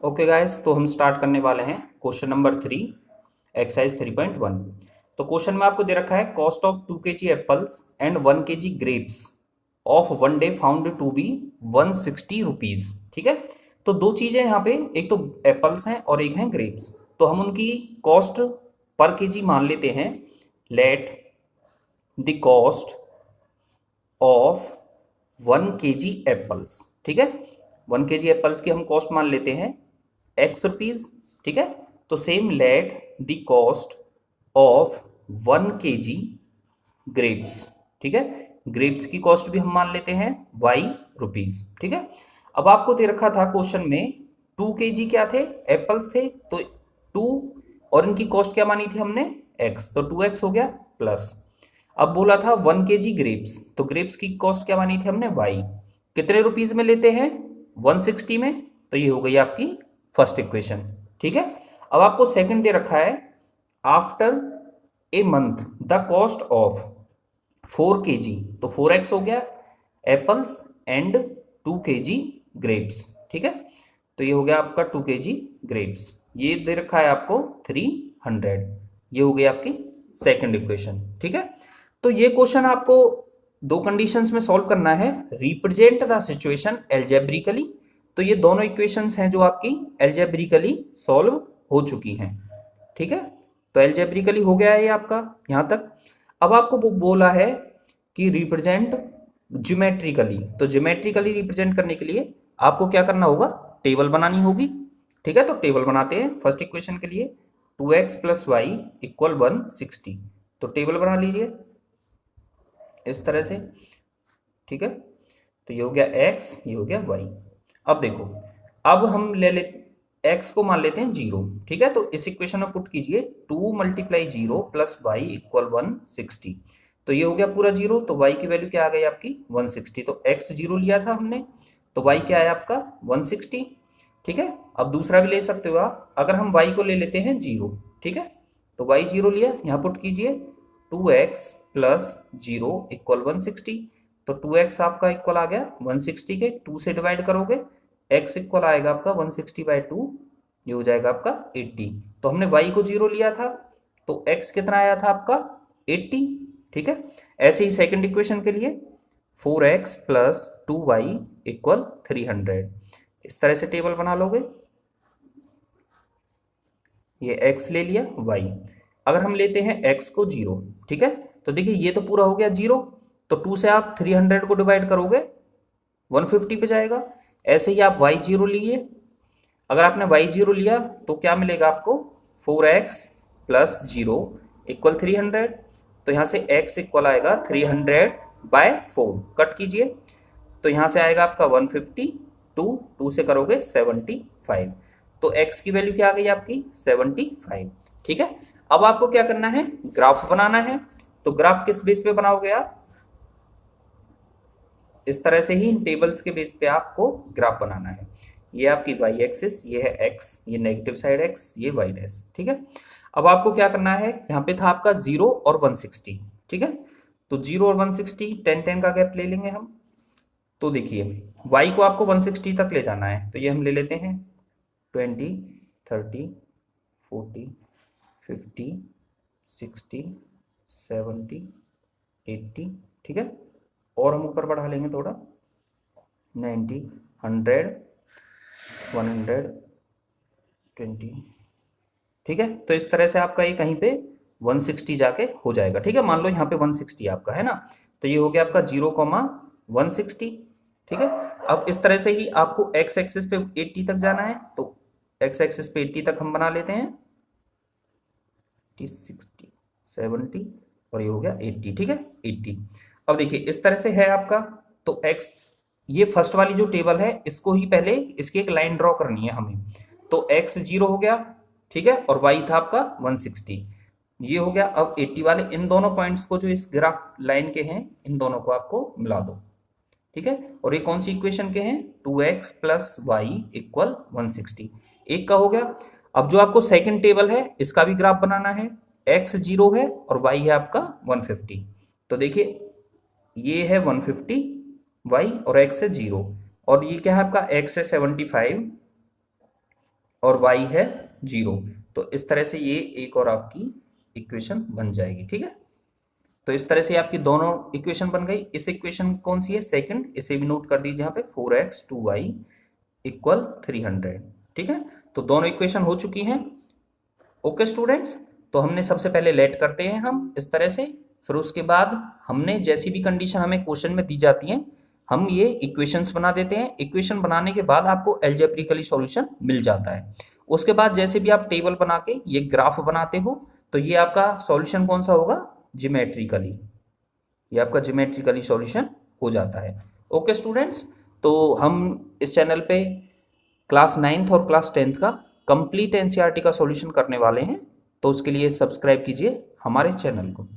Okay guys, तो हम start करने वाले हैं क्वेश्चन नंबर 3 एक्सरसाइज 3.1। तो क्वेश्चन में आपको दे रखा है cost of 2 kg apples and 1 kg grapes of one day found to be 160 rupees. ठीक है, तो दो चीजें यहाँ पे, एक तो एप्पल्स हैं और एक हैं ग्रेप्स। तो हम उनकी कॉस्ट पर केजी मान लेते हैं। Let the cost of 1 kg apples, ठीक है, 1 kg एप्पल्स की हम कॉस्ट मान लेते हैं x रुपीज। ठीक है, तो same let the cost of 1 kg grapes, ठीक है, ग्रेप्स की कॉस्ट भी हम मान लेते हैं y रुपीज। ठीक है, अब आपको दे रखा था क्वेश्चन में 2 kg क्या थे, एप्पल्स थे, तो 2 और इनकी कॉस्ट क्या मानी थी हमने, x, तो 2x हो गया प्लस। अब बोला था 1 kg ग्रेप्स, तो ग्रेप्स की कॉस्ट क्या मानी थी हमने, y, कितने रुपीज में लेते हैं, 160 में, तो ये हो गई आपकी फर्स्ट इक्वेशन। ठीक है, अब आपको सेकंड दे रखा है after a month the cost of 4 kg, तो 4x हो गया एप्पल्स एंड 2 kg ग्रेप्स। ठीक है, तो ये हो गया आपका 2 kg ग्रेप्स, ये दे रखा है आपको 300, ये हो गई आपकी सेकंड इक्वेशन। ठीक है, तो ये क्वेश्चन आपको दो कंडीशंस में सॉल्व करना है। रिप्रेजेंट द सिचुएशन एल्जेब्रिकली, तो ये दोनों इक्वेशंस हैं जो आपकी एल्जेब्रिकली सॉल्व हो चुकी हैं। ठीक है, तो एल्जेब्रिकली हो गया है ये आपका यहां तक। अब आपको वो बोला है कि रिप्रेजेंट ज्योमेट्रिकली, तो ज्योमेट्रिकली रिप्रेजेंट करने के लिए आपको क्या करना होगा, टेबल बनानी होगी। ठीक है, तो टेबल बनाते हैं फर्स्ट इक्वेशन के लिए, 2x + y = 160, तो टेबल बना लीजिए इस तरह से। ठीक है, तो ये हो गया x, ये हो गया y। अब देखो, अब हम ले ले x को मान लेते हैं 0। ठीक है, तो इस इक्वेशन में पुट कीजिए 2 × 0 + y = 160, तो ये हो गया पूरा 0, तो y की वैल्यू क्या आ गई आपकी 160, तो x 0 लिया था हमने, तो y क्या है आपका 160। ठीक है, अब दूसरा भी ले सकते हो आप, अगर हम y को ले लेते हैं 0। ठीक है, तो y 0 लिया, यहाँ पुट कीजिए 2x + 0 = 160, तो 2x आपका इक्वल आ गया 160 के, 2 से डिवाइड करोगे x इक्वल आएगा आपका 160/2, ये हो जाएगा आपका 80। तो हमने y को 0 लिया था, तो x कितना आया था आपका 80। ठीक है, ऐसे ही सेकंड इक्वेशन के लिए 4x + 2y = 300, इस तरह से टेबल बना लोगे। ये x ले लिया, y, अगर हम लेते हैं x को 0, ठीक है, तो देखिए ये तो पूरा हो गया 0, तो 2 से आप 300 को डिवाइड करोगे 150 पे जाएगा। ऐसे ही आप y 0 लिए, अगर आपने y 0 लिया तो क्या मिलेगा आपको, 4x + 0 = 300, तो यहाँ से x इक्वल आएगा 300/4, कट कीजिए, तो यहाँ से आएगा आपका 150, 2 से करोगे 75, तो x की वैल्यू क्या आ गई आपकी 75। ठीक है, अब आपको क्या करना है, ग्राफ बनाना है, तो ग्राफ किस बेस पे बनाओगे आप, इस तरह से ही इन टेबल्स के बेस पे आपको ग्राफ बनाना है। ये आपकी y एक्सिस, ये है x, ये नेगेटिव साइड x, ये y डैश। ठीक है, अब आपको क्या करना है, यहाँ पे था आपका 0 और 160। ठीक है, तो 0 और 160, 10 का गैप ले लेंगे हम। तो देखिए y को आपको 160 तक ले जाना है, तो ये हम ले लेते हैं 20, 30, 40, 50, 60, 70, 80। ठीक है, और हम ऊपर बढ़ा लेंगे थोड़ा, 90, 100, 120। ठीक है, तो इस तरह से आपका ये कहीं पे 160 जाके हो जाएगा। ठीक है, मान लो यहाँ पे 160 आपका है ना, तो ये हो गया आपका 0,160। ठीक है, अब इस तरह से ही आपको x एक्सिस पे 80 तक जाना है, तो x एक्सिस पे 80 तक हम बना लेते हैं, 60, 70, और ये हो गया 80। ठीक है, 80। अब देखिए इस तरह से है आपका, तो x, ये फर्स्ट वाली जो टेबल है इसको ही पहले इसकी एक लाइन ड्रॉ करनी है हमें, तो x 0 हो गया, ठीक है, और y था आपका 160, ये हो गया। अब 80 वाले इन दोनों पॉइंट्स को जो इस ग्राफ लाइन के हैं, इन दोनों को आपको मिला दो। ठीक है, और ये कौन सी इक्वेशन के हैं, 2x + y = 160, एक का हो गया। अब जो आपको सेकंड टेबल है इसका भी ग्राफ बनाना है, x 0 है और y है आपका 150, तो देखिए ये है 150 y और x है 0, और ये क्या है आपका x है 75, और y है 0। तो इस तरह से ये एक और आपकी इक्वेशन बन जाएगी। ठीक है, तो इस तरह से आपकी दोनों इक्वेशन बन गई। इस इक्वेशन कौन सी है, सेकंड, इसे भी नोट कर दीजिए यहाँ पे 4x 2y इक्वल 300। ठीक है, तो दोनों इक्वेशन हो चुकी हैं। ओके स्टूडेंट्स, तो हमने सबसे पहले लेट करते हैं हम इस तरह से, फिर उसके बाद हमने जैसी भी कंडीशन हमें क्वेश्चन में दी जाती है हम ये इक्वेशंस बना देते हैं। इक्वेशन बनाने के बाद आपको एल्जेब्रिकली सॉल्यूशन मिल जाता है। उसके बाद जैसे भी आप टेबल बना के ये ग्राफ बनाते हो तो ये आपका सॉल्यूशन कौन सा होगा, ज्योमेट्रिकली, ये आपका ज्योमेट्रिकली सॉल्यूशन हो जाता है। ओके स्टूडेंट्स, तो हम इस चैनल पे क्लास 9th और क्लास 10th का कंप्लीट एनसीईआरटी का सॉल्यूशन करने वाले हैं, तो उसके लिए सब्सक्राइब कीजिए हमारे चैनल को।